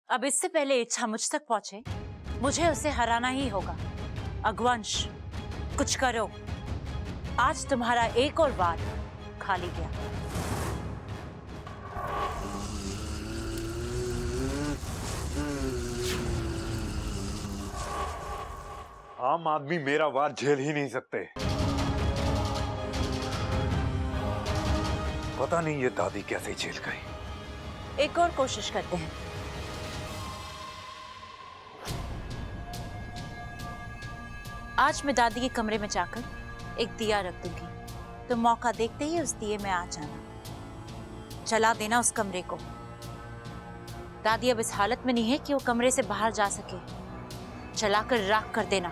अब इससे पहले इच्छा मुझ तक पहुंचे, मुझे उसे हराना ही होगा। अघवंश, कुछ करो। आज तुम्हारा एक और वार खाली गया। आम आदमी मेरा वार झेल ही नहीं सकते। पता नहीं ये दादी कैसे झेल गई। एक और कोशिश करते हैं। आज मैं दादी के कमरे में जाकर एक दिया रख दूंगी, तो मौका देखते ही उस दिए में आ जाना, जला देना उस कमरे को। दादी अब इस हालत में नहीं है कि वो कमरे से बाहर जा सके। जलाकर राख कर देना।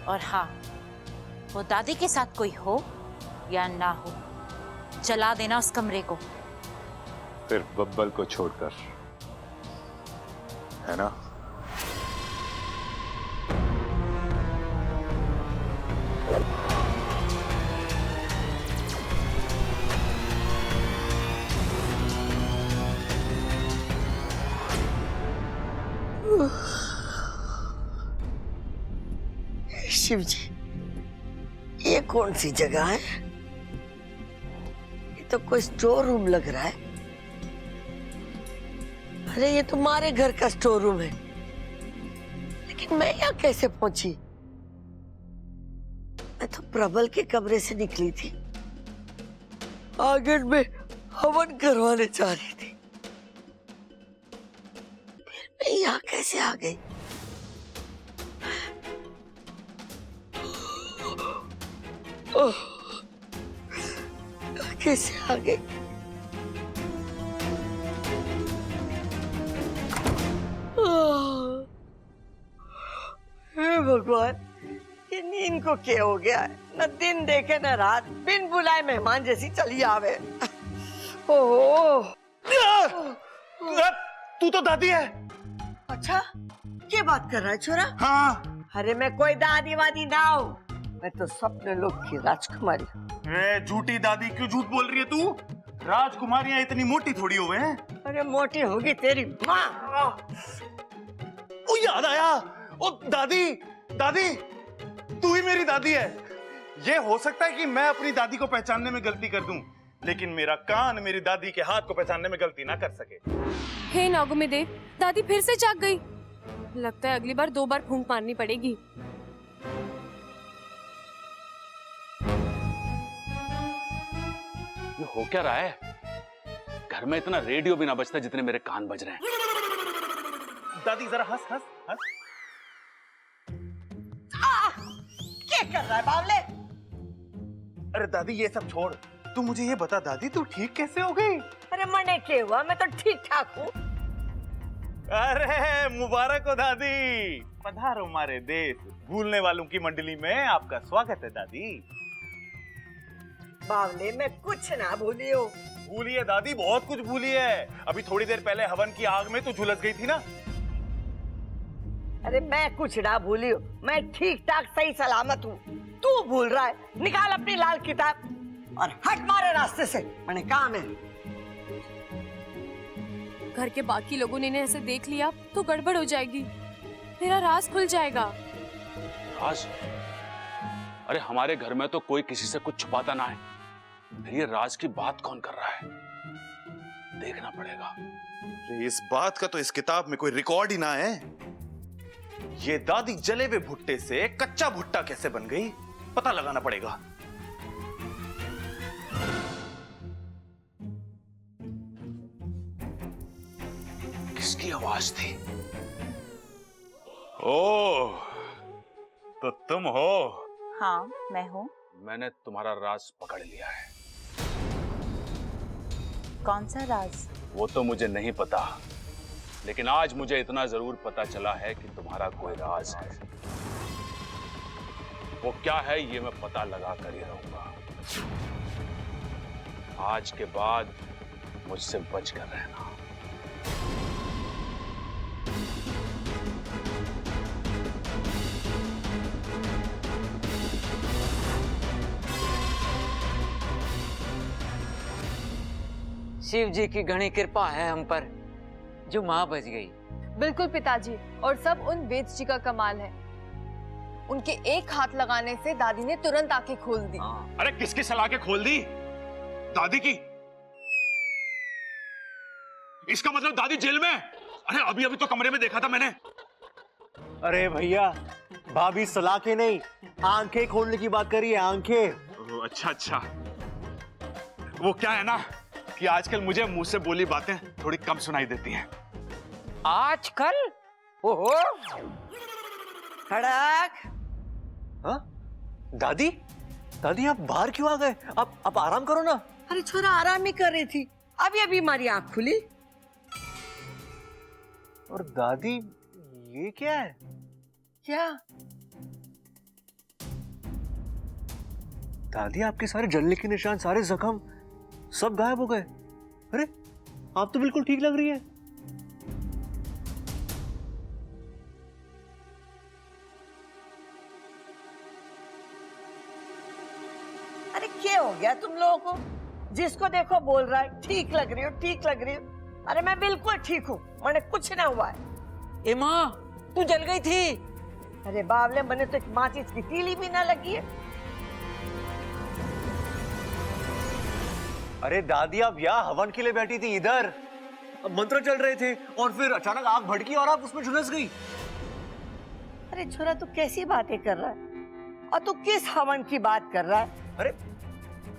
और हाँ, वो दादी के साथ कोई हो या ना हो, जला देना उस कमरे को। सिर्फ बब्बल को छोड़कर, है ना? शिव जी, ये कौन सी जगह है? ये तो कोई स्टोर रूम लग रहा है। अरे ये तुम्हारे घर का स्टोर रूम है, लेकिन मैं यहाँ कैसे पहुंची? मैं तो प्रबल के कमरे से निकली थी, आंगन में हवन करवाने जा रही थी। फिर मैं यहाँ कैसे आ गई? ओह, कैसे आ गई? हे भगवान, ये नींद को क्या हो गया है? न दिन देखे न रात, बिन बुलाए मेहमान जैसी चली आवे। ओह, तू तो दादी है। अच्छा, क्या बात कर रहा है छोरा? हाँ। अरे मैं कोई दादी वादी ना हूँ, मैं तो स्वप्न लोक की राजकुमारी। झूठी दादी, क्यों झूठ बोल रही है तू? राजकुमारियां इतनी मोटी थोड़ी हुए हैं। अरे मोटी होगी तेरी माँ। ओ याद आया, ओ दादी, दादी, तू ही मेरी दादी है। ये हो सकता है कि मैं अपनी दादी को पहचानने में गलती कर दूं, लेकिन मेरा कान मेरी दादी के हाथ को पहचानने में गलती ना कर सके। हे नागुमी देव, दादी फिर से जाग गई। लगता है अगली बार 2 बार फूंक मारनी पड़ेगी। ये हो क्या रहा है? घर में इतना रेडियो भी ना बजता जितने मेरे कान बज रहे हैं। दादी जरा हंस हंस हंस। क्या कर रहा है बावले? अरे दादी ये सब छोड़, तू मुझे ये बता दादी, तू ठीक कैसे हो गई? अरे मने क्या हुआ, मैं तो ठीक ठाक हूँ। अरे मुबारक हो दादी, पधारो हमारे देश। भूलने वालों की मंडली में आपका स्वागत है दादी। बावले मैं कुछ ना भूली हूँ। भूली है दादी, बहुत कुछ भूली है। अभी थोड़ी देर पहले हवन की आग में तू झुलस गई थी ना। अरे मैं कुछ ना भूली हूँ, मैं ठीक ठाक सही सलामत हूँ। तू भूल रहा है। निकाल अपनी लाल किताब और हट मारे रास्ते से, मैंने काम है। घर के बाकी लोगों ने इन्हें ऐसे देख लिया तो गड़बड़ हो जाएगी, मेरा राज खुल जाएगा। राज? अरे हमारे घर में तो कोई किसी से कुछ छुपाता ना है, फिर ये राज की बात कौन कर रहा है? देखना पड़ेगा। इस बात का तो इस किताब में कोई रिकॉर्ड ही ना है। ये दादी जले हुए भुट्टे से कच्चा भुट्टा कैसे बन गई, पता लगाना पड़ेगा। किसकी आवाज थी? ओह, तो तुम हो? हाँ, मैं हूँ। मैंने तुम्हारा राज पकड़ लिया है। कौन सा राज? वो तो मुझे नहीं पता, लेकिन आज मुझे इतना जरूर पता चला है कि तुम्हारा कोई राज है। वो क्या है ये मैं पता लगा कर ही रहूंगा। आज के बाद मुझसे बच कर रहना। शिव जी की घनी कृपा है हम पर। जो माँ बच गई। बिल्कुल पिताजी, और सब उन वेद जी का कमाल है। उनके एक हाथ लगाने से दादी ने तुरंत आंखें खोल दी। अरे किसकी सलाह के खोल दी? दादी की? इसका मतलब दादी जेल में? अरे अभी अभी तो कमरे में देखा था मैंने। अरे भैया, भाभी सलाह के नहीं, आंखें खोलने की बात करी है, आंखें। अच्छा अच्छा, वो क्या है ना कि आजकल मुझे मुंह से बोली बातें थोड़ी कम सुनाई देती हैं। आजकल? ओहो, खड़क। हाँ? दादी, दादी आप बाहर क्यों आ गए? आप आराम करो ना। अरे छोरा आराम ही कर रही थी, अभी अभी हमारी आंख खुली। और दादी, ये क्या है? क्या? दादी, आपके सारे जलने के निशान, सारे जख्म सब गायब हो गए। अरे आप तो बिल्कुल ठीक लग रही है। अरे क्या हो गया तुम लोगों को? जिसको देखो बोल रहा है ठीक लग रही हो, ठीक लग रही हो। अरे मैं बिल्कुल ठीक हूँ, मैंने कुछ ना हुआ है। ए माँ, तू जल गई थी। अरे बावले, मैंने तो एक माचिस की तीली भी ना लगी है। अरे दादी, आप यहाँ हवन के लिए बैठी थी, इधर अब मंत्र चल रहे थे और फिर अचानक आग भड़की और आप उसमें झुलस गई। अरे छोरा, तू कैसी बातें कर रहा है? और तू किस हवन की बात कर रहा है? अरे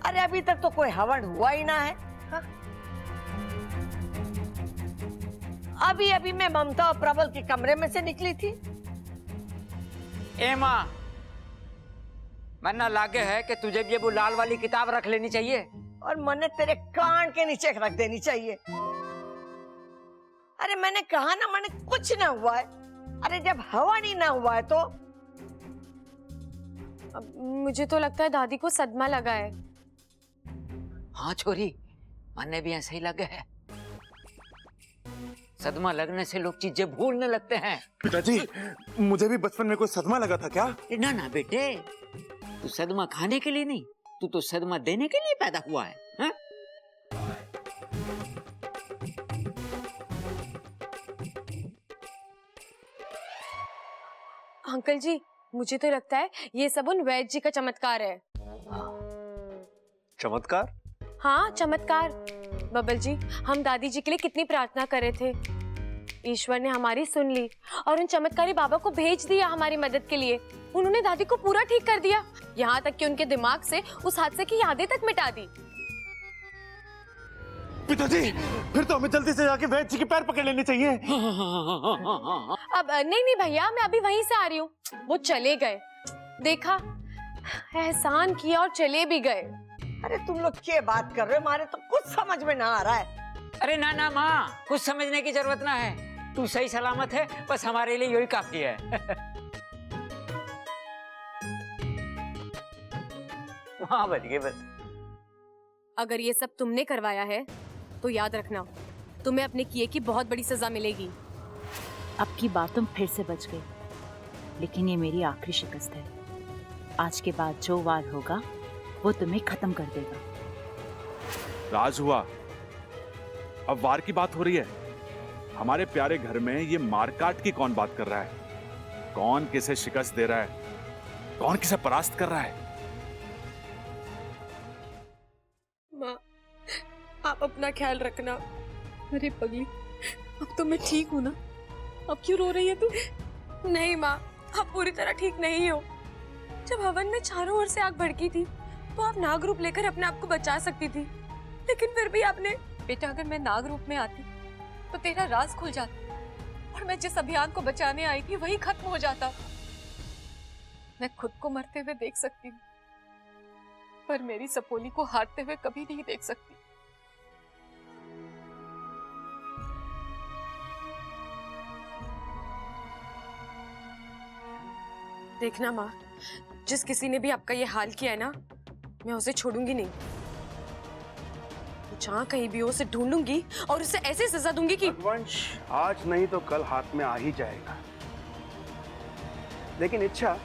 अरे अभी तक तो कोई हवन हुआ ही ना है। हाँ? अभी अभी मैं ममता और प्रबल के कमरे में से निकली थी। ए माँ, मन्ना लागे है कि तुझे भी ये वो लाल वाली किताब रख लेनी चाहिए। और मैंने तेरे कान के नीचे रख देनी चाहिए। अरे मैंने कहा ना, मैंने कुछ ना हुआ है। अरे जब हवन ही ना हुआ है तो? अब मुझे तो लगता है दादी को सदमा लगा है। हाँ छोरी, मन्ने भी ऐसे ही लगे है। सदमा लगने से लोग चीजें भूलने लगते हैं। पिताजी, मुझे भी बचपन में कोई सदमा लगा था क्या? ना ना बेटे, तू सदमा खाने के लिए नहीं, तू तो सदमा देने के लिए पैदा हुआ है। हा? अंकल जी, मुझे तो लगता है ये सब उन वैद्य जी का चमत्कार है। चमत्कार? हाँ, चमत्कार। बबल जी, हम दादी जी के लिए कितनी प्रार्थना कर रहे थे, ईश्वर ने हमारी सुन ली और उन चमत्कारी बाबा को भेज दिया हमारी मदद के लिए। उन्होंने दादी को पूरा ठीक कर दिया, यहाँ तक कि उनके दिमाग से उस हादसे की यादें तक मिटा दी। पिताजी, फिर तो हमें जल्दी से जाके वैद्य जी के पैर पकड़ लेने चाहिए। अब नहीं भैया, मैं अभी वहीं से आ रही हूँ। वो चले गए, देखा, एहसान किया और चले भी गए। अरे तुम लोग क्या बात कर रहे हो? हमारे तो कुछ समझ में ना आ रहा है। अरे ना ना माँ, कुछ समझने की जरूरत ना है। तू सही सलामत है, बस हमारे लिए यही काफी है। हाँ बच गए बस। अगर ये सब तुमने करवाया है तो याद रखना, तुम्हें अपने किए की बहुत बड़ी सजा मिलेगी। अब की बात तुम फिर से बच गई, लेकिन ये मेरी आखिरी शिकस्त है। आज के बाद जो वार होगा वो तुम्हें खत्म कर देगा। राज हुआ, अब वार की बात हो रही है। हमारे प्यारे घर में ये मारकाट की कौन बात कर रहा है? कौन किसे शिकस्त दे रहा है? कौन किसे परास्त कर रहा है? माँ, आप अपना ख्याल रखना। अरे पगली, अब तो मैं ठीक हूँ ना? अब क्यों रो रही है तू? नहीं माँ, आप पूरी तरह ठीक नहीं हो। जब हवन में चारों ओर से आग भड़की थी तो आप नाग रूप लेकर अपने आप को बचा सकती थी, लेकिन फिर भी आपने। बेटा, अगर मैं नाग रूप में आती तो तेरा राज खुल जाता और मैं जिस अभियान को बचाने आई थी वही खत्म हो जाता। मैं खुद को मरते हुए देख सकती हूँ, पर मेरी सपोली को हारते हुए कभी नहीं देख सकती। देखना माँ, जिस किसी ने भी आपका ये हाल किया है ना, मैं उसे छोड़ूंगी नहीं। जहाँ कहीं भी हो उसे ढूंढूंगी और उसे ऐसे सजा दूंगी कि रघुवंश आज नहीं तो कल हाथ में आ ही जाएगा। लेकिन इच्छा,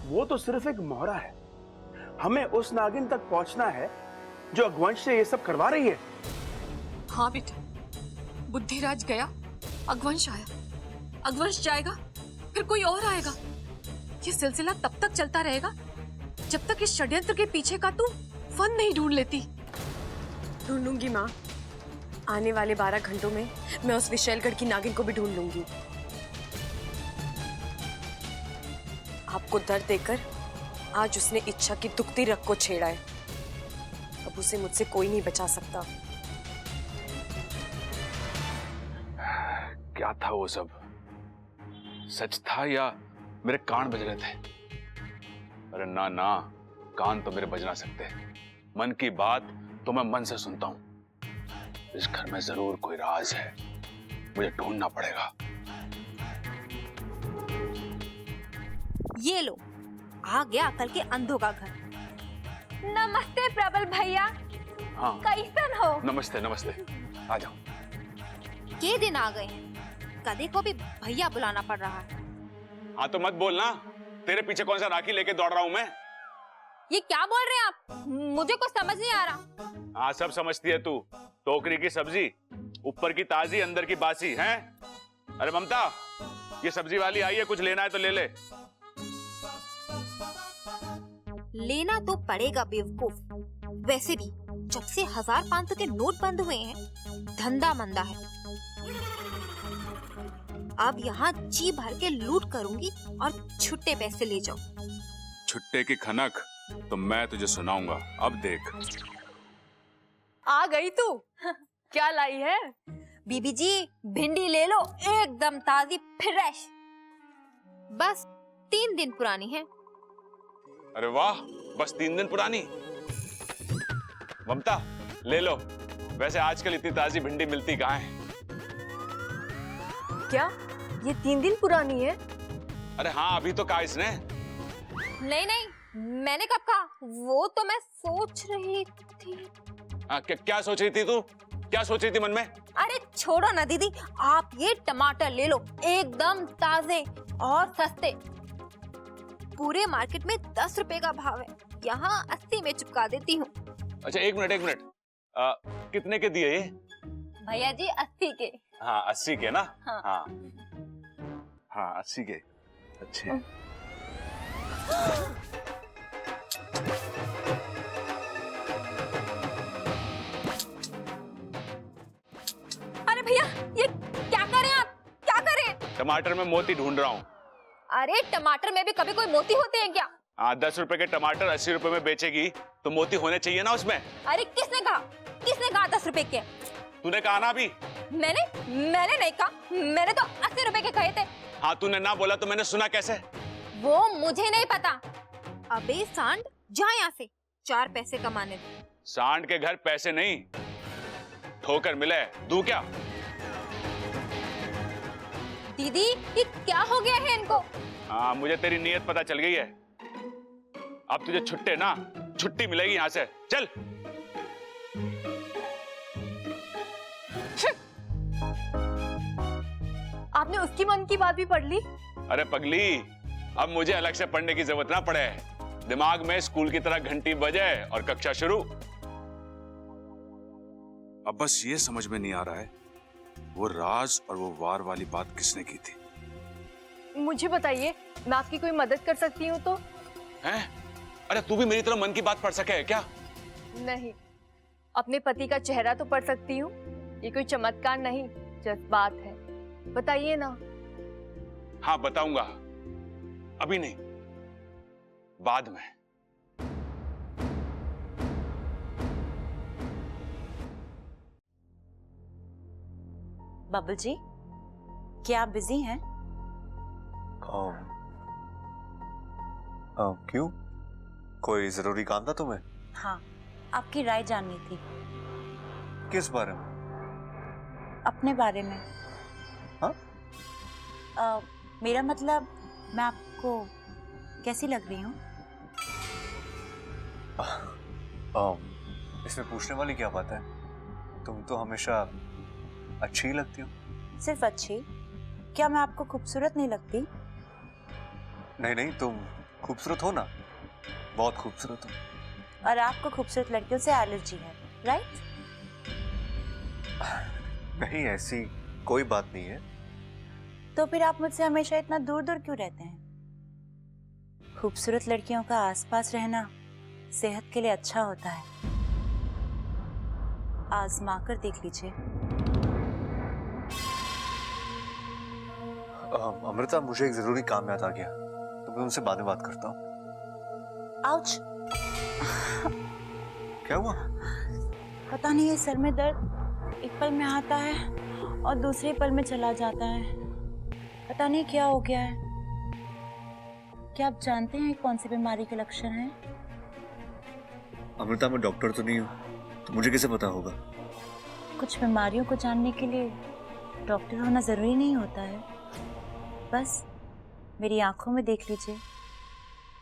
वो तो सिर्फ एक मोहरा है। हमें उस नागिन तक पहुंचना है जो रघुवंश से ये सब करवा रही है। हाँ बेटा, बुद्धिराज गया अगवंश आया, अगवंश जाएगा, फिर कोई और आएगा। ये सिलसिला तब तक चलता रहेगा जब तक इस षड्यंत्र के पीछे का तू फन नहीं ढूंढ लेती। ढूंढूंगी माँ, आने वाले 12 घंटों में मैं उस विशैलगढ़ की नागिन को भी ढूंढ लूंगी। आपको दर्द देकर आज उसने इच्छा की दुखती रग को छेड़ा है। अब उसे मुझसे कोई नहीं बचा सकता। क्या था वो सब? सच था या मेरे कान बज रहे थे? अरे ना ना, कान तो मेरे बज ना सकते। मन की बात तो मैं मन से सुनता हूं। इस घर में जरूर कोई राज है, मुझे ढूंढना पड़ेगा। ये लो, आ गया अकल के अंधों का घर। नमस्ते प्रबल भैया। हाँ, कैसन हो? नमस्ते नमस्ते, आ जाओ। के दिन आ गए हैं, कदे को भी भैया बुलाना पड़ रहा है। हाँ तो मत बोलना, तेरे पीछे कौन सा राखी लेके दौड़ रहा हूं मैं? ये क्या बोल रहे हैं आप? मुझे कुछ समझ नहीं आ रहा। हाँ सब समझती है तू। टोकरी की सब्जी, ऊपर की ताजी अंदर की बासी है। अरे ममता, ये सब्जी वाली आई है, कुछ लेना है तो ले ले। लेना तो पड़ेगा बेवकूफ। वैसे भी जब से 1000-500 के नोट बंद हुए हैं, धंधा मंदा है। अब यहाँ जी भर के लूट करूंगी और छुट्टे पैसे ले जाओ। छुट्टे की खनक तो मैं तुझे सुनाऊंगा, अब देख। आ गई तू। क्या लाई है? बीबी जी, भिंडी ले लो, एकदम ताजी फ्रेश। बस 3 दिन पुरानी है। अरे वाह, बस 3 दिन पुरानी। ममता ले लो। वैसे आजकल इतनी ताजी भिंडी मिलती कहाँ है? क्या ये 3 दिन पुरानी है? अरे हाँ, अभी तो कहा इसने। नहीं नहीं, मैंने कब कहा? वो तो मैं सोच रही थी। क्या सोच रही थी तू? क्या सोच रही थी मन में? अरे छोड़ो ना दीदी, आप ये टमाटर ले लो, एकदम ताजे और सस्ते। पूरे मार्केट में 10 रुपए का भाव है, यहाँ 80 में चुका देती हूँ। अच्छा एक मिनट, कितने के दिए ये? भैया जी 80 के। हाँ 80 के ना? हाँ। हाँ 80 के, अच्छे। अरे भैया, ये क्या कर रहे हैं आप? क्या कर रहे हैं? टमाटर में मोती ढूंढ रहा हूँ। अरे टमाटर में भी कभी कोई मोती होते हैं क्या? 10 रुपए के टमाटर 80 रुपए में बेचेगी तो मोती होने चाहिए ना उसमें। अरे किसने कहा? किसने कहा 10 रुपए के? तूने कहा ना अभी। मैंने नहीं कहा, मैंने तो 80 रुपए के कहे थे। हाँ तूने ना बोला तो मैंने सुना कैसे? वो मुझे नहीं पता। अबे सांड, जा यहाँ से, 4 पैसे कमाने दे। सांड के घर पैसे नहीं, ठोकर मिले दूं क्या? दीदी, ये क्या हो गया है इनको? हाँ मुझे तेरी नीयत पता चल गई है। अब तुझे छुट्टी मिलेगी यहाँ से, चल। आपने उसकी मन की बात भी पढ़ ली? अरे पगली, अब मुझे अलग से पढ़ने की जरूरत ना पड़े। दिमाग में स्कूल की तरह घंटी बजे और कक्षा शुरू। अब बस ये समझ में नहीं आ रहा है, वो राज और वो वार वाली बात किसने की थी? मुझे बताइए, मैं आपकी कोई मदद कर सकती हूँ तो? हैं? अरे तू भी मेरी तरह मन की बात पढ़ सके है क्या? नहीं, अपने पति का चेहरा तो पढ़ सकती हूँ। ये कोई चमत्कार नहीं, जज्बात है। बताइए ना। हाँ बताऊंगा, अभी नहीं, बाद में। बबल जी, क्या आप बिजी हैं? क्यों? कोई जरूरी काम था तुम्हें? हाँ, आपकी राय जाननी थी। किस बारे में? अपने बारे में। हाँ? मेरा मतलब, मैं आपको कैसी लग रही हूँ? इसमें पूछने वाली क्या बात है? तुम तो हमेशा अच्छी ही लगती हो। सिर्फ अच्छी? क्या मैं आपको खूबसूरत नहीं लगती? नहीं नहीं, तुम खूबसूरत हो ना, बहुत खूबसूरत हो। और आपको खूबसूरत लड़कियों से एलर्जी है, राइट? नहीं, ऐसी कोई बात नहीं है। तो फिर आप मुझसे हमेशा इतना दूर दूर क्यों रहते हैं? खूबसूरत लड़कियों का आसपास रहना सेहत के लिए अच्छा होता है, आजमा कर देख लीजिए। अमृता, मुझे एक जरूरी काम याद आ गया, तो मैं उनसे बाद में बात करता हूँ। आउच! क्या हुआ? पता नहीं, ये सर में दर्द एक पल में आता है और दूसरे पल में चला जाता है। पता नहीं क्या हो गया है। क्या आप जानते हैं कौन सी बीमारी के लक्षण हैं? अमृता, मैं डॉक्टर तो नहीं हूँ, तो मुझे कैसे पता होगा? कुछ बीमारियों को जानने के लिए डॉक्टर होना जरूरी नहीं होता है। बस मेरी आंखों में देख लीजिए,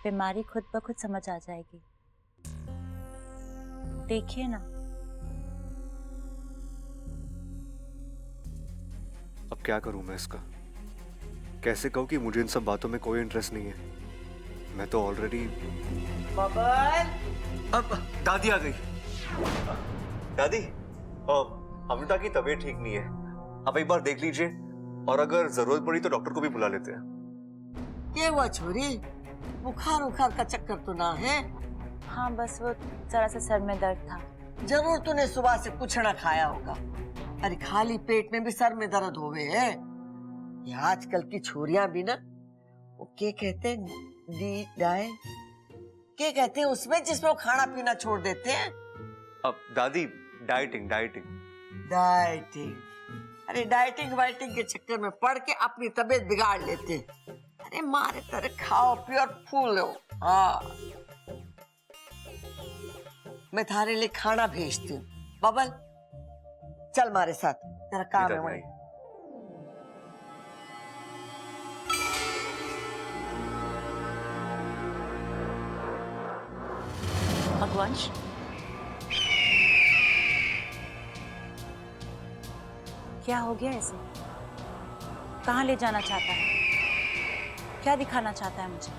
बीमारी खुद ब खुद समझ आ जाएगी। देखिए ना। अब क्या करूं मैं इसका? कैसे कहूं कि मुझे इन सब बातों में कोई इंटरेस्ट नहीं है? मैं तो ऑलरेडी। बबल, अब दादी आ गई। दादी, अमृता की तबीयत ठीक नहीं है, आप एक बार देख लीजिए, और अगर जरूरत पड़ी तो डॉक्टर को भी बुला लेते हैं। क्या हुआ छोरी? बुखार उखार का चक्कर तो ना है? हाँ, बस वो जरा सा सर में दर्द था। जरूर तूने सुबह से कुछ ना खाया होगा। अरे खाली पेट में भी सर में दर्द होवे है। ये आजकल की छोरियां भी ना, वो क्या कहते हैं, क्या कहते हैं उसमें, जिसमें वो खाना पीना छोड़ देते हैं। अब दादी, डाइटिंग। डाइटिंग? अरे डाइटिंग वाइटिंग के चक्कर में पड़ के अपनी तबीयत बिगाड़ लेते। अरे मारे तरह खाओ पियो और फूलो। हाँ, मैं थारे लिए खाना भेजती हूँ। बबल, चल मारे साथ, तेरा काम है वहीं। भगवंश, क्या हो गया इसे? कहाँ ले जाना चाहता है? क्या दिखाना चाहता है मुझे?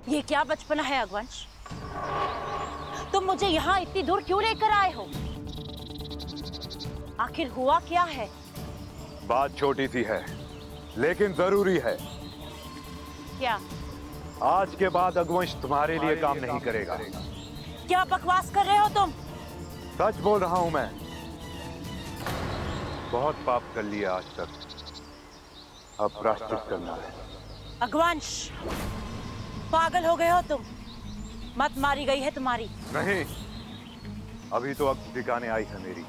ये क्या बचपना है अगवंश? तुम मुझे यहाँ इतनी दूर क्यों लेकर आए हो? आखिर हुआ क्या है? बात छोटी सी है, लेकिन जरूरी है। क्या? आज के बाद अगवंश तुम्हारे लिए काम नहीं करेगा। क्या बकवास कर रहे हो तुम? सच बोल रहा हूं मैं। बहुत पाप कर लिया आज तक, अब प्रायश्चित करना है। अगवंश, पागल हो गए हो तुम? मत मारी गई है तुम्हारी। नहीं, अभी तो अब ठिकाने आई है मेरी।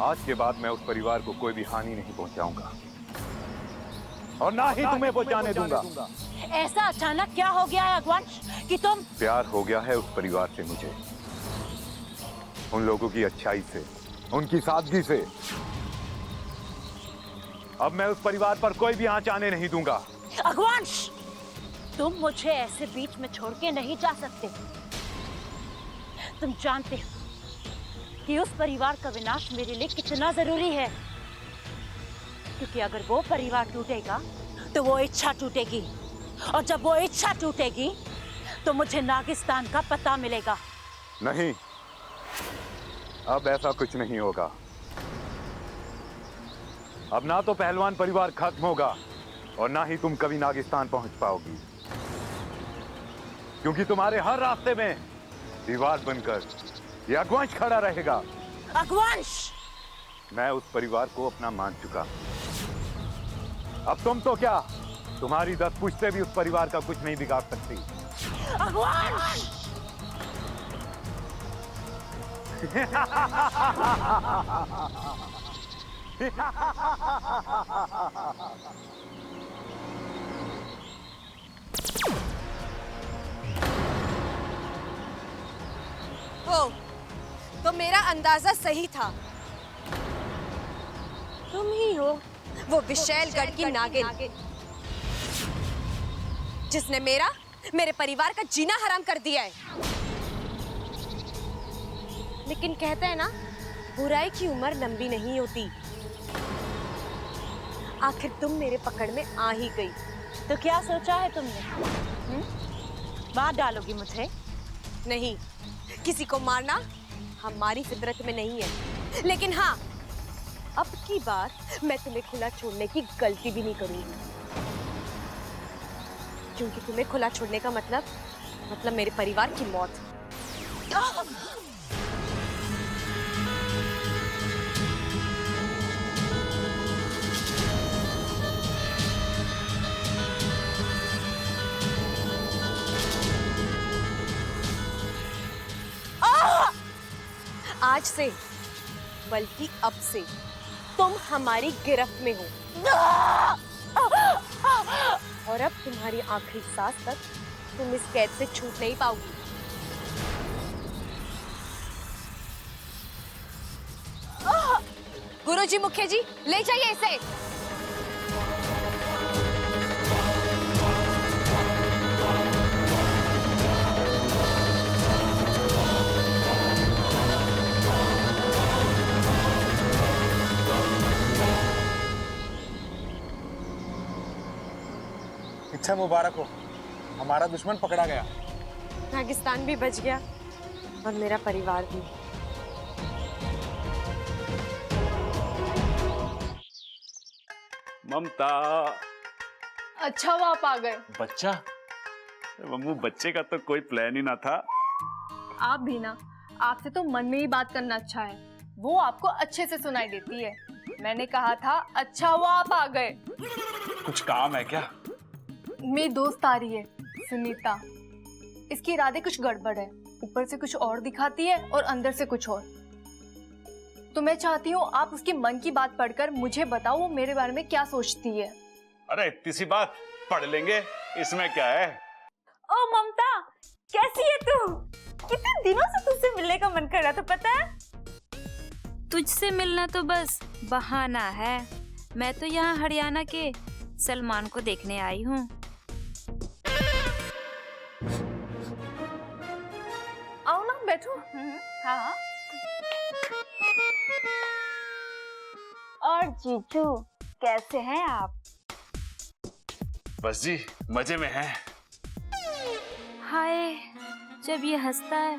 आज के बाद मैं उस परिवार को कोई भी हानि नहीं पहुंचाऊंगा, और ना ही तुम्हें पहुंचाने दूंगा। ऐसा अचानक क्या हो गया है अगवंश कि तुम? प्यार हो गया है उस परिवार से मुझे, उन लोगों की अच्छाई से, उनकी सादगी से। अब मैं उस परिवार पर कोई भी आंच आने नहीं दूंगा। अगवंश, तुम मुझे ऐसे बीच में छोड़ के नहीं जा सकते। तुम जानते हो कि उस परिवार का विनाश मेरे लिए कितना जरूरी है, क्योंकि अगर वो परिवार टूटेगा तो वो इच्छा टूटेगी, और जब वो इच्छा टूटेगी तो मुझे नागिस्तान का पता मिलेगा। नहीं, अब ऐसा कुछ नहीं होगा। अब ना तो पहलवान परिवार खत्म होगा, और ना ही तुम कभी नागिस्तान पहुंच पाओगी, क्योंकि तुम्हारे हर रास्ते में दीवार बनकर ये अगवंश खड़ा रहेगा। अगवंश! मैं उस परिवार को अपना मान चुका। अब तुम तो क्या, तुम्हारी 10 पुश्तें भी उस परिवार का कुछ नहीं बिगाड़ सकती। अगवंश! ओ, तो मेरा अंदाजा सही था। तुम ही हो वो विशैलगढ़ की नागिन, जिसने मेरे परिवार का जीना हराम कर दिया है। लेकिन कहते हैं ना, बुराई की उम्र लंबी नहीं होती। आखिर तुम मेरे पकड़ में आ ही गई। तो क्या सोचा है तुमने? मार डालोगी मुझे? नहीं, किसी को मारना हमारी फितरत में नहीं है। लेकिन हाँ, अब की बार मैं तुम्हें खुला छोड़ने की गलती भी नहीं करूंगी, क्योंकि तुम्हें खुला छोड़ने का मतलब मेरे परिवार की मौत। आज से, बल्कि अब से तुम हमारी गिरफ्त में हो, और अब तुम्हारी आखिरी सांस तक तुम इस कैद से छूट नहीं पाओगी। गुरुजी, मुखिया जी, ले जाइए इसे। इच्छा मुबारक हो, हमारा दुश्मन पकड़ा गया। पाकिस्तान भी बच गया और मेरा परिवार भी। ममता, अच्छा वो आप आ गए। बच्चा? मम्मू, बच्चे का तो कोई प्लान ही ना था। आप भी ना, आपसे तो मन में ही बात करना अच्छा है, वो आपको अच्छे से सुनाई देती है। मैंने कहा था अच्छा हुआ आप आ गए। कुछ काम है क्या? मेरी दोस्त आ रही है, सुनीता। इसके इरादे कुछ गड़बड़ है, ऊपर से कुछ और दिखाती है और अंदर से कुछ और। तो मैं चाहती हूँ आप उसके मन की बात पढ़कर मुझे बताओ वो मेरे बारे में क्या सोचती है। अरे इतनी सी बात, पढ़ लेंगे, इसमें क्या है। ओ ममता, कैसी है तू? कितने दिनों से तुझसे मिलने का मन कर रहा था, पता है? तुझसे मिलना तो बस बहाना है। मैं तो यहाँ हरियाणा के सलमान को देखने आई हूँ। आओ ना, बैठो। हाँ। और जीजू, कैसे हैं आप? बस जी, मजे में हैं। हाय, जब ये हंसता है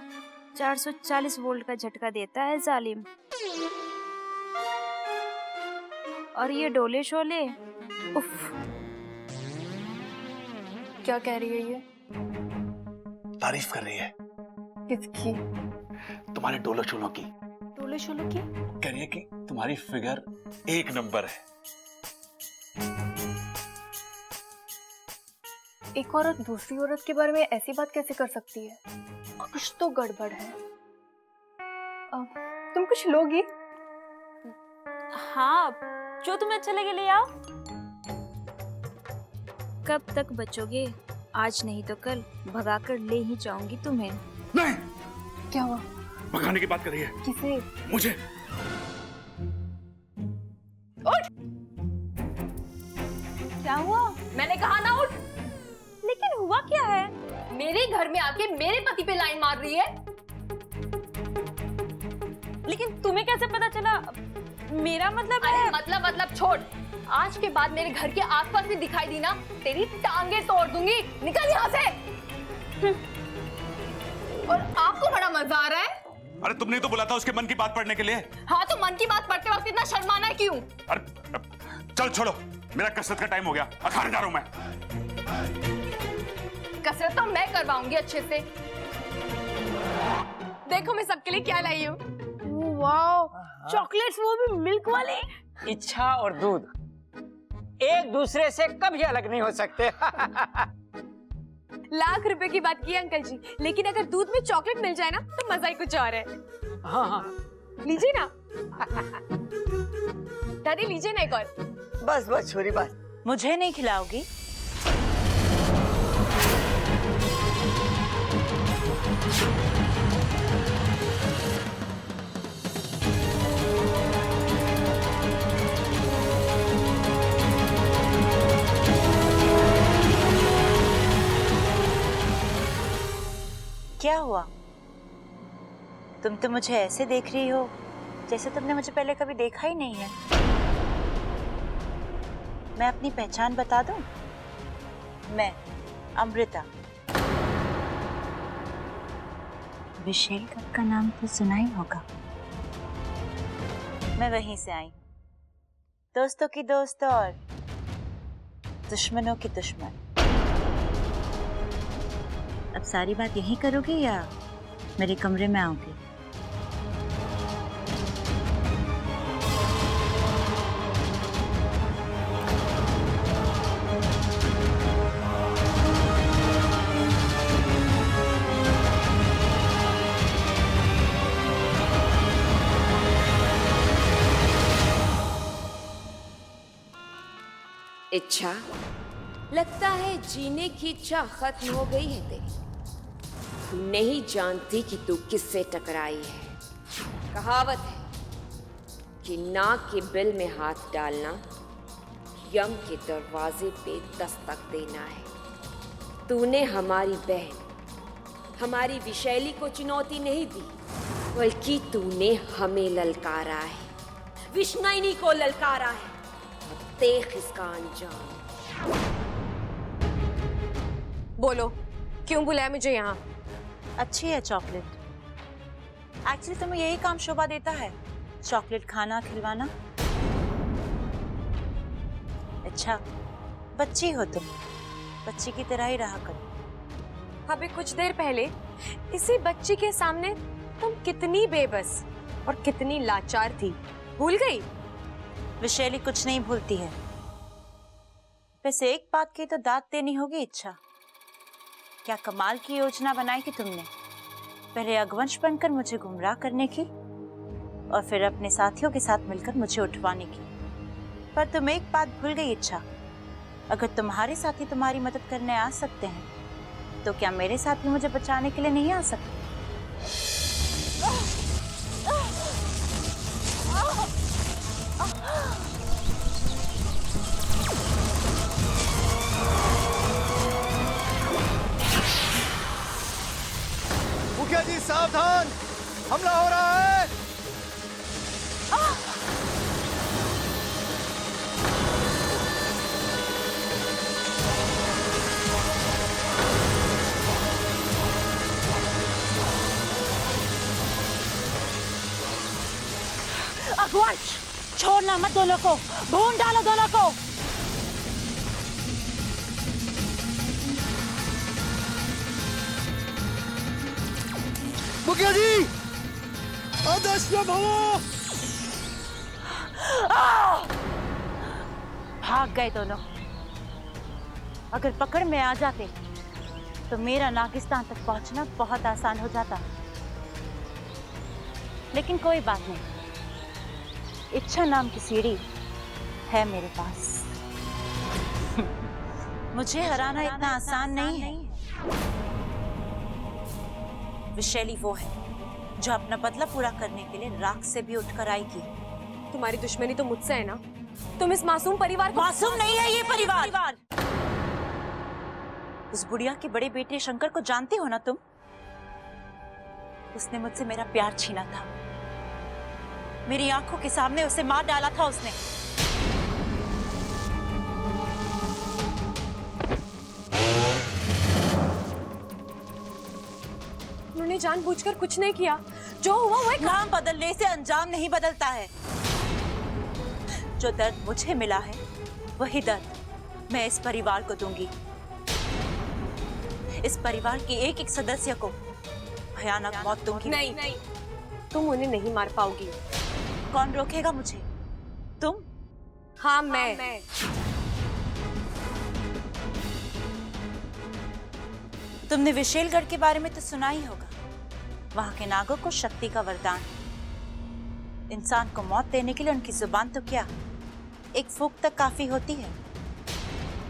440 वोल्ट का झटका देता है जालिम। और ये डोले शोले, उफ। क्या कह रही है ये? तारीफ कर रही है। किसकी? तुम्हारे डोलो शोलों की। डोले शोले की? कह रही है कि तुम्हारी फिगर 1 नंबर है। एक औरत दूसरी औरत के बारे में ऐसी बात कैसे कर सकती है? कुछ तो गड़बड़ है। तुम कुछ लोगी? हाँ, जो तुम्हें अच्छा लगे ले आओ। कब तक बचोगे? आज नहीं तो कल भगाकर ले ही जाऊंगी तुम्हें। नहीं। क्या हुआ? भगाने की बात कर रही है। किसे? मुझे। उठ! क्या हुआ? मैंने कहा ना उठ। लेकिन हुआ क्या है? मेरे घर में आके मेरे पति पे लाइन मार रही है। लेकिन तुम्हें कैसे पता चला? मेरा मतलब अरे है... मतलब छोड़। आज के बाद मेरे घर के आसपास भी दिखाई दी ना, तेरी टांगे तोड़ दूंगी। निकल यहाँ से। और आपको बड़ा मजा आ रहा है? अरे तुमने तो बोला था उसके मन की बात पढ़ने के लिए। हाँ, तो मन की बात पढ़ते वक्त इतना शर्माना है क्यों? अरे चल छोड़ो, मेरा कसरत का टाइम हो गया, अखाड़े जा रहा हूं मैं। कसरत तो मैं करवाऊंगी अच्छे से। देखो मैं सबके लिए क्या लाई हूँ। वाओ, चॉकलेट्स, वो भी मिल्क वाले। इच्छा और दूध एक दूसरे से कभी अलग नहीं हो सकते। लाख रुपए की बात की अंकल जी, लेकिन अगर दूध में चॉकलेट मिल जाए ना तो मजा ही कुछ और है। हाँ, लीजिए ना। दादी लीजिए ना एक और। बस छोरी बस। मुझे नहीं खिलाओगी? क्या हुआ? तुम तो मुझे ऐसे देख रही हो जैसे तुमने मुझे पहले कभी देखा ही नहीं है। मैं अपनी पहचान बता दूं? मैं अमृता। विशेल कप का नाम तो सुना ही होगा। मैं वहीं से आई, दोस्तों की दोस्त और दुश्मनों की दुश्मन। अब सारी बात यहीं करोगे या मेरे कमरे में आओगे? इच्छा, लगता है जीने की इच्छा खत्म हो गई है तेरी। तू नहीं जानती कि तू किससे टकराई है। कहावत है कि नाक के बिल में हाथ डालना यम के दरवाजे पे दस्तक देना है। तूने हमारी बहन, हमारी विशैली को चुनौती नहीं दी, बल्कि तूने हमें ललकारा है, विष्णुनी को ललकारा है। देख इसका अंजाम। बोलो, क्यों बुलाया मुझे यहाँ? अच्छी है चॉकलेट। एक्चुअली तुम्हें यही काम शोभा देता है, चॉकलेट खाना खिलवाना। अच्छा, बच्ची हो तुम, बच्ची की तरह ही रहा करो। अभी कुछ देर पहले इसी बच्ची के सामने तुम कितनी बेबस और कितनी लाचार थी, भूल गई? विशैली कुछ नहीं भूलती है। वैसे एक बात की तो दाद देनी होगी इच्छा। क्या कमाल की योजना बनाई थी तुमने, पहले अगवंश बनकर मुझे गुमराह करने की और फिर अपने साथियों के साथ मिलकर मुझे उठवाने की। पर तुम एक बात भूल गई इच्छा, अगर तुम्हारे साथी तुम्हारी मदद करने आ सकते हैं तो क्या मेरे साथी मुझे बचाने के लिए नहीं आ सकते? मुखिया जी सावधान, हमला हो रहा है। अगवंश, छोड़ना मत दोनों को, भून डालो दोनों को। मुखिया जी, आदर्श में भवो। भाग गए दोनों। अगर पकड़ में आ जाते तो मेरा नागिस्तान तक पहुंचना बहुत आसान हो जाता। लेकिन कोई बात नहीं, इच्छा नाम की सीढ़ी है मेरे पास। मुझे हराना इतना आसान नहीं है। विशैली वो है जो अपना बदला पूरा करने के लिए राख से भी उठकर आएगी। तुम्हारी दुश्मनी तो मुझसे है ना? तुम इस मासूम परिवार को... मासूम नहीं है ये परिवार। उस बुढ़िया के बड़े बेटे शंकर को जानती हो ना तुम? उसने मुझसे मेरा प्यार छीना था, मेरी आंखों के सामने उसे मार डाला था उसने। उन्होंने जानबूझकर कुछ नहीं किया, जो हुआ वो नाम बदलने से अंजाम नहीं बदलता है। जो दर्द मुझे मिला है वही दर्द मैं इस परिवार को दूंगी। इस परिवार के एक एक सदस्य को भयानक मौत दूंगी। नहीं, तुम उन्हें नहीं मार पाओगी। कौन रोकेगा मुझे? तुम? हाँ, मैं। तुमने विशेलगढ़ के बारे में तो सुना ही होगा। वहां के नागों को शक्ति का वरदान, इंसान को मौत देने के लिए उनकी जुबान तो क्या, एक फूंक तक काफी होती है।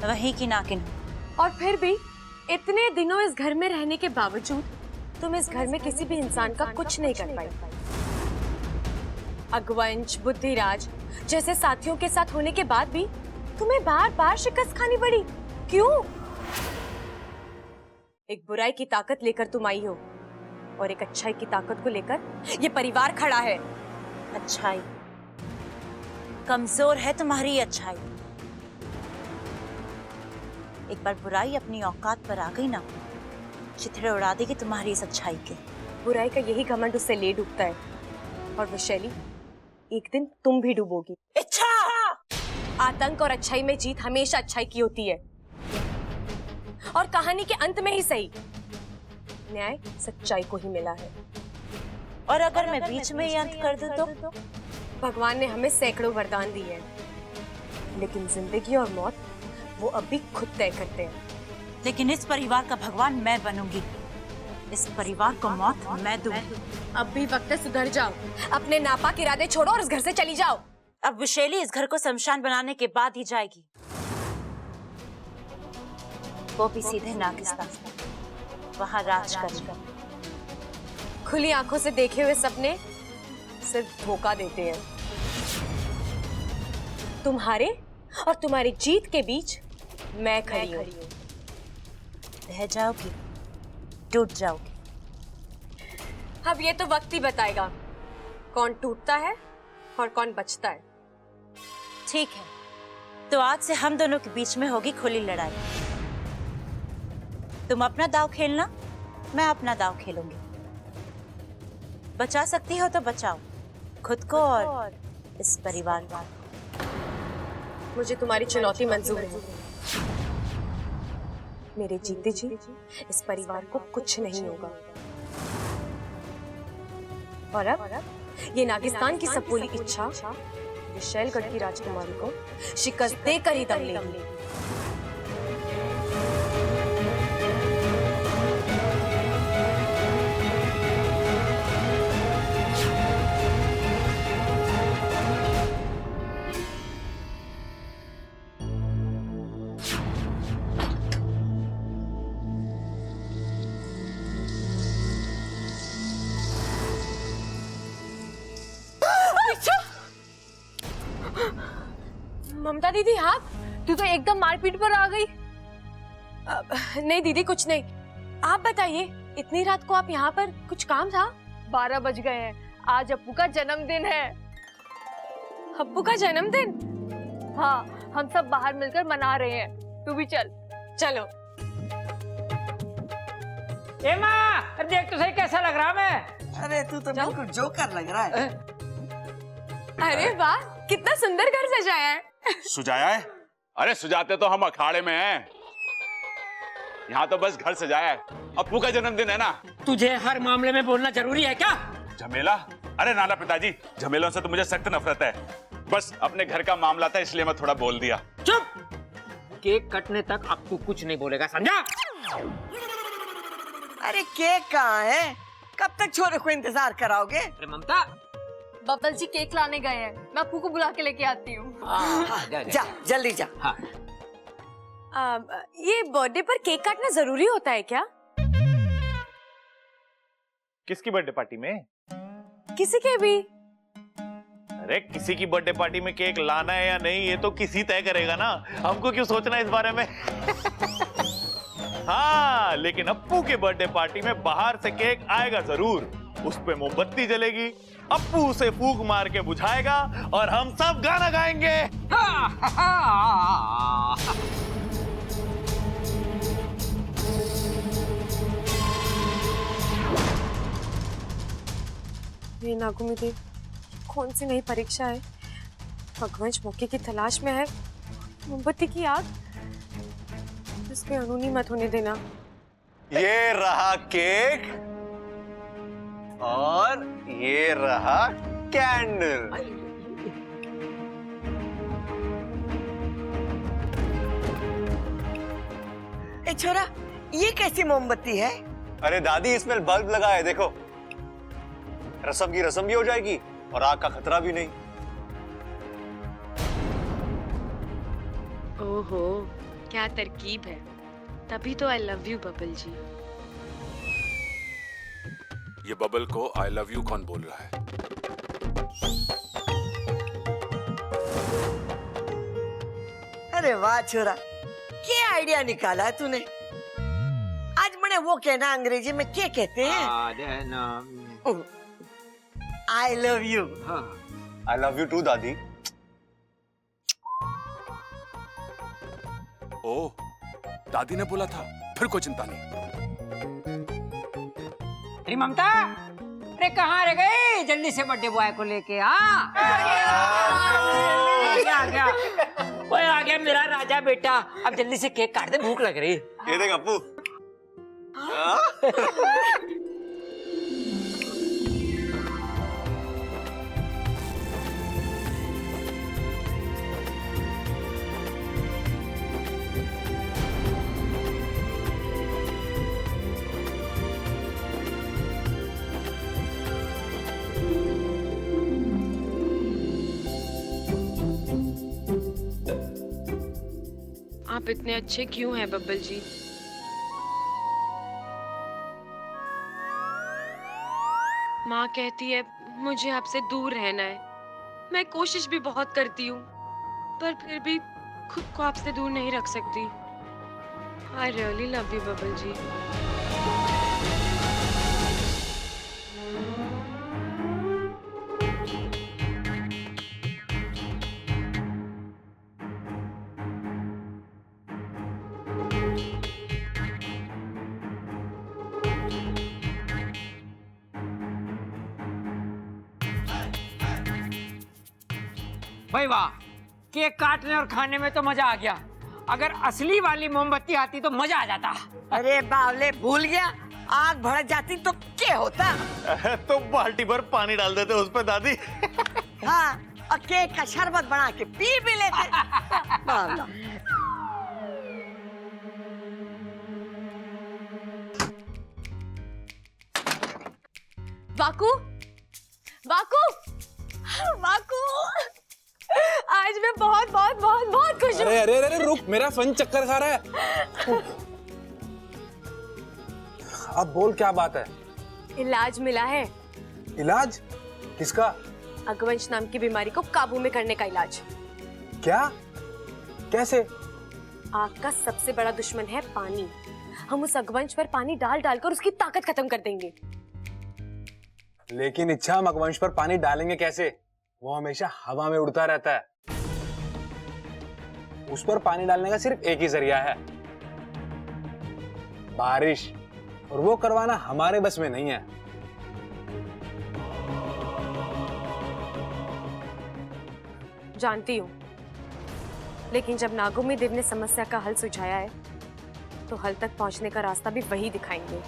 वहीं की नागिन हूं। और फिर भी इतने दिनों इस घर में रहने के बावजूद तुम इस घर में किसी भी इंसान का कुछ नहीं कर पाई। अगवंश, बुद्धिराज जैसे साथियों के साथ होने के बाद भी तुम्हें बार बार शिकस्त खानी पड़ी। क्यों? एक बुराई की ताकत लेकर तुम आई हो और एक अच्छाई की ताकत को लेकर ये परिवार खड़ा है। अच्छाई? कमजोर है तुम्हारी अच्छाई। एक बार बुराई अपनी औकात पर आ गई ना, चिथड़े उड़ा देगी तुम्हारी इस अच्छाई के। बुराई का यही घमंड उससे ले डूबता है। और वैशाली, एक दिन तुम भी डूबोगी। इच्छा! आतंक और अच्छाई में जीत हमेशा अच्छाई की होती है, और कहानी के अंत में ही सही न्याय सच्चाई को ही मिला है। और अगर मैं बीच में ही अंत कर दूं तो? भगवान ने हमें सैकड़ों वरदान दिए हैं, लेकिन जिंदगी और मौत वो अभी खुद तय करते हैं। लेकिन इस परिवार का भगवान मैं बनूंगी, इस परिवार को मौत मैं दूंगी। अब भी वक्त है, सुधर जाओ, अपने नापाक इरादे छोड़ो और इस घर से चली जाओ। अब विशेली इस घर को शमशान बनाने के बाद ही जाएगी, वो भी सीधे नागिस्तान, वहां राज करेगा। खुली आंखों से देखे हुए सपने सिर्फ धोखा देते हैं। तुम्हारे और तुम्हारी जीत के बीच मैं खड़ी हूँ। रह जाओगी, टूट जाओगी। अब ये तो वक्त ही बताएगा कौन टूटता है और कौन बचता है। ठीक है, तो आज से हम दोनों के बीच में होगी खुली लड़ाई। तुम अपना दाव खेलना, मैं अपना दाव खेलूंगी। बचा सकती हो तो बचाओ खुद को और इस परिवार को। मुझे तुम्हारी चुनौती मंजूर है। मेरे जीते जी इस परिवार को कुछ नहीं होगा। और अब ये नागिस्तान की सबोली इच्छा विशैलगढ़ की राजकुमारी को शिकस्त देकर ही दम लेगी। ममता दीदी, आप? तू तो एकदम मारपीट पर आ गई। नहीं दीदी, कुछ नहीं। आप बताइए, इतनी रात को आप यहाँ पर, कुछ काम था? 12 बज गए हैं, आज अप्पू का जन्मदिन है। अप्पू का जन्मदिन? हाँ, हम सब बाहर मिलकर मना रहे हैं, तू भी चल। चलो। ए माँ, देख तो सही कैसा लग रहा मैं। अरे तू तो बिल्कुल जोकर लग रहा है। अरे वाह, कितना सुंदर घर सजाया है। सुजाया है? अरे सुजाते तो हम अखाड़े में हैं। यहाँ तो बस घर सजाया है। अप्पू का जन्मदिन है ना। तुझे हर मामले में बोलना जरूरी है क्या? झमेला? अरे नाना पिताजी, झमेलों से तो मुझे सख्त नफरत है। बस अपने घर का मामला था इसलिए मैं थोड़ा बोल दिया। चुप! केक कटने तक अप्पू कुछ नहीं बोलेगा, समझा? अरे केक कहाँ है? कब तक छोरे को इंतजार कराओगे? अरे ममता, बबल जी केक लाने गए हैं, मैं अप्पू को बुला के लेके आती हूँ। जा जल्दी जा। हाँ। ये बर्थडे पर केक काटना जरूरी होता है क्या? किसकी बर्थडे पार्टी में? किसी के भी। अरे किसी की बर्थडे पार्टी में केक लाना है या नहीं ये तो किसी तय करेगा ना, हमको क्यों सोचना है इस बारे में। हाँ, लेकिन अप्पू के बर्थडे पार्टी में बाहर से केक आएगा जरूर, उस पे मोमबत्ती जलेगी, अप्पू उसे फूंक मार के बुझाएगा और हम सब गाना गाएंगे। ये नागुमी देव, कौन सी नई परीक्षा है? भगवंश मौके की तलाश में है। मोमबत्ती की आग, इसमें अनूनी मत होने देना। ये रहा केक और ये रहा कैंडल। ए छोरा, ये कैसी मोमबत्ती है? अरे दादी, इसमें बल्ब लगा है, देखो। रस्म की रस्म भी हो जाएगी और आग का खतरा भी नहीं। ओहो, क्या तरकीब है। तभी तो आई लव यू बबल जी। ये बबल को आई लव यू कौन बोल रहा है? अरे वाह छोरा, क्या आइडिया निकाला है तूने। आज मैंने वो कहना अंग्रेजी में क्या कहते हैं? I love you. I love you too दादी। ओह, दादी ने बोला था, फिर कोई चिंता नहीं। अरे ममता, अरे कहाँ रह गई? जल्दी से बर्थडे बॉय को लेके आ गया वो आ गया मेरा राजा बेटा। अब जल्दी से केक काट दे, भूख लग रही। ये देख अप्पू। आप इतने अच्छे क्यों हैं बब्बल जी? माँ कहती है मुझे आपसे दूर रहना है। मैं कोशिश भी बहुत करती हूँ, पर फिर भी खुद को आपसे दूर नहीं रख सकती। I really love you Babbal जी। भाई वाह, केक काटने और खाने में तो मजा आ गया। अगर असली वाली मोमबत्ती आती तो मजा आ जाता। अरे बावले, भूल गया? आग भड़क जाती तो क्या होता? तो बाल्टी भर पानी डाल देते उस पे दादी। हाँ, और केक का शरबत बना के पी भी लेते। बावला। वाकू, वाकू, वाकू, आज मैं बहुत बहुत बहुत बहुत खुश हूँ। अरे अरे अरे रुक, मेरा फन चक्कर खा रहा है। अब बोल, क्या बात है? इलाज मिला है। इलाज? किसका? अगवंश नाम की बीमारी को काबू में करने का इलाज। क्या? कैसे? आग का सबसे बड़ा दुश्मन है पानी। हम उस अगवंश पर पानी डाल डालकर उसकी ताकत खत्म कर देंगे। लेकिन इच्छा हम अगवंश पर पानी डालेंगे कैसे? वो हमेशा हवा में उड़ता रहता है। उस पर पानी डालने का सिर्फ एक ही जरिया है, बारिश, और वो करवाना हमारे बस में नहीं है। जानती हूँ, लेकिन जब नागोमी देव ने समस्या का हल सुझाया है, तो हल तक पहुंचने का रास्ता भी वही दिखाएंगे।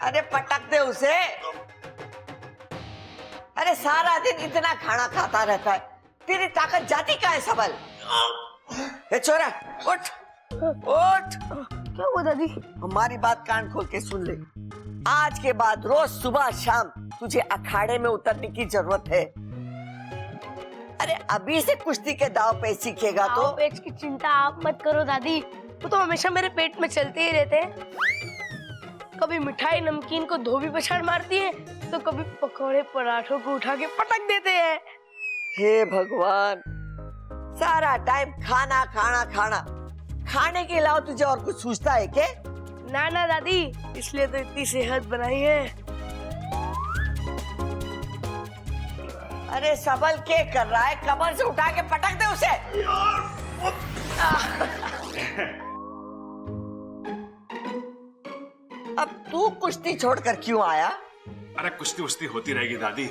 अरे पटक दे उसे। अरे सारा दिन इतना खाना खाता रहता है, तेरी ताकत जाती का है सबल। ए छोरा, उठ उठ। क्या हुआ दादी? हमारी बात कान खोल के सुन ले। आज के बाद रोज सुबह शाम तुझे अखाड़े में उतरने की जरूरत है। अरे अभी से कुश्ती के दाव पे सीखेगा तो। पेट की चिंता आप मत करो दादी, वो तो हमेशा मेरे पेट में चलते ही रहते हैं। कभी मिठाई नमकीन को धोबी पछाड़ मारती है, तो कभी पकौड़े पराठों को उठा के पटक देते हैं। हे भगवान, सारा टाइम खाना खाना खाना, खाने के अलावा तुझे और कुछ सूझता है क्या? ना ना दादी, इसलिए तो इतनी सेहत बनाई है। अरे सबल क्या कर रहा है? कमर से उठा के पटक दे उसे। अब तू कुश्ती छोड़कर क्यों आया? अरे कुश्ती उश्ती होती रहेगी दादी,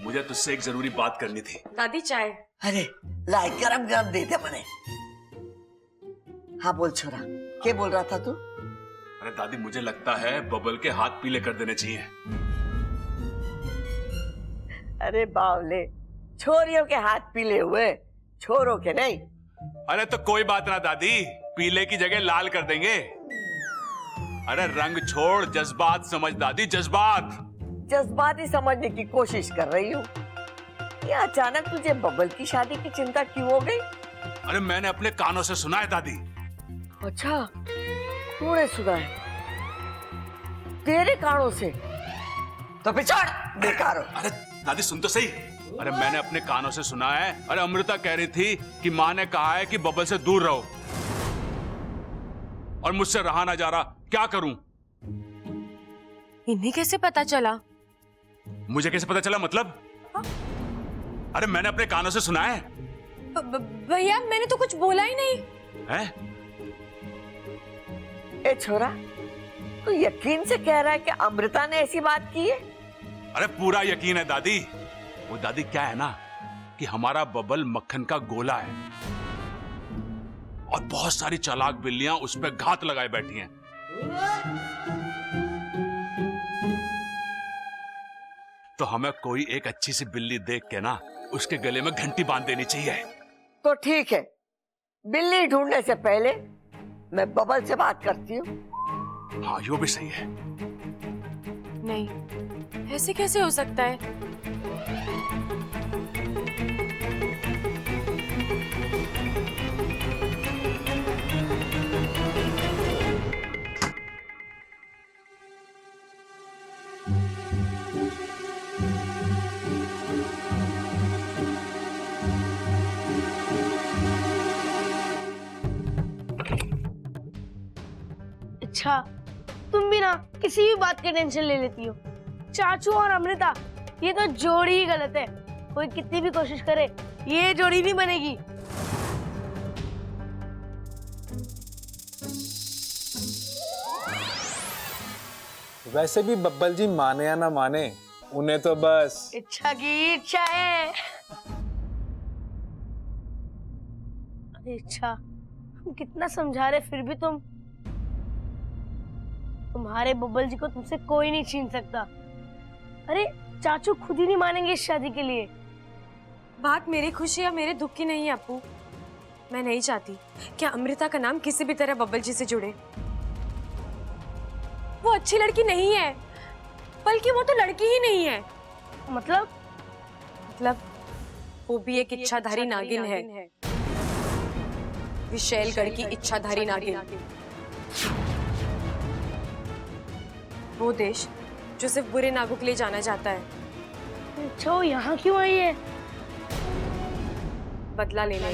मुझे तुझसे एक जरूरी बात करनी थी। दादी चाय। अरे लाई, गरम गरम दे दे मने। हाँ बोल छोरा, क्या बोल रहा था तू? अरे दादी, मुझे लगता है बबल के हाथ पीले कर देने चाहिए। अरे बावले, छोरियों के हाथ पीले हुए, छोरों के नहीं। अरे तो कोई बात ना दादी, पीले की जगह लाल कर देंगे। अरे रंग छोड़, जज्बात समझ दादी, जज्बात। जज्बात ही समझने की कोशिश कर रही हूँ। ये अचानक तुझे बबल की शादी की चिंता क्यों हो गई? अरे मैंने अपने कानों से सुना है दादी। अच्छा, तूने सुना है? तेरे कानों से? तो पिछड़ बेकार हो। अरे दादी सुन तो सही। अरे मैंने अपने कानों से सुना है। अरे अमृता कह रही थी कि माँ ने कहा है कि बबल से दूर रहो, और मुझसे रहा ना जा रहा, क्या करूं? इन्हें कैसे पता चला? मुझे कैसे पता चला मतलब? अरे मैंने अपने कानों से सुना है। भैया मैंने तो कुछ बोला ही नहीं है? ए छोरा, तू यकीन से कह रहा है कि अमृता ने ऐसी बात की है? अरे पूरा यकीन है दादी। वो दादी क्या है ना कि हमारा बबल मक्खन का गोला है और बहुत सारी चालाक बिल्लियां उस पर घात लगाए बैठी हैं। तो हमें कोई एक अच्छी सी बिल्ली देख के ना उसके गले में घंटी बांध देनी चाहिए। तो ठीक है, बिल्ली ढूंढने से पहले मैं बबल से बात करती हूँ। हाँ यो भी सही है। नहीं, ऐसे कैसे हो सकता है? अच्छा, तुम भी ना किसी भी बात की टेंशन ले लेती हो। चाचू और अमृता ये तो जोड़ी ही गलत है। कोई कितनी भी कोशिश करे ये जोड़ी नहीं बनेगी। वैसे भी बब्बल जी माने या ना माने, उन्हें तो बस इच्छा की इच्छा है। अरे इच्छा, हम कितना समझा रहे फिर भी तुम्हारे बब्बल जी को तुमसे कोई नहीं छीन सकता। अरे चाचू खुद ही नहीं मानेंगे इस शादी के लिए। बात मेरी खुशी या मेरे दुख की नहीं है अप्पू। मैं नहीं चाहती कि अमृता का नाम किसी भी तरह बब्बल जी से जुड़े। वो अच्छी लड़की नहीं है, बल्कि वो तो लड़की ही नहीं है। मतलब वो भी एक इच्छाधारी नागिन है, विशैलगढ़ की इच्छाधारी नागिन। वो देश जो सिर्फ बुरे नागों के लिए जाना जाता है। अच्छा, वो यहाँ क्यों आई है? बदला लेने।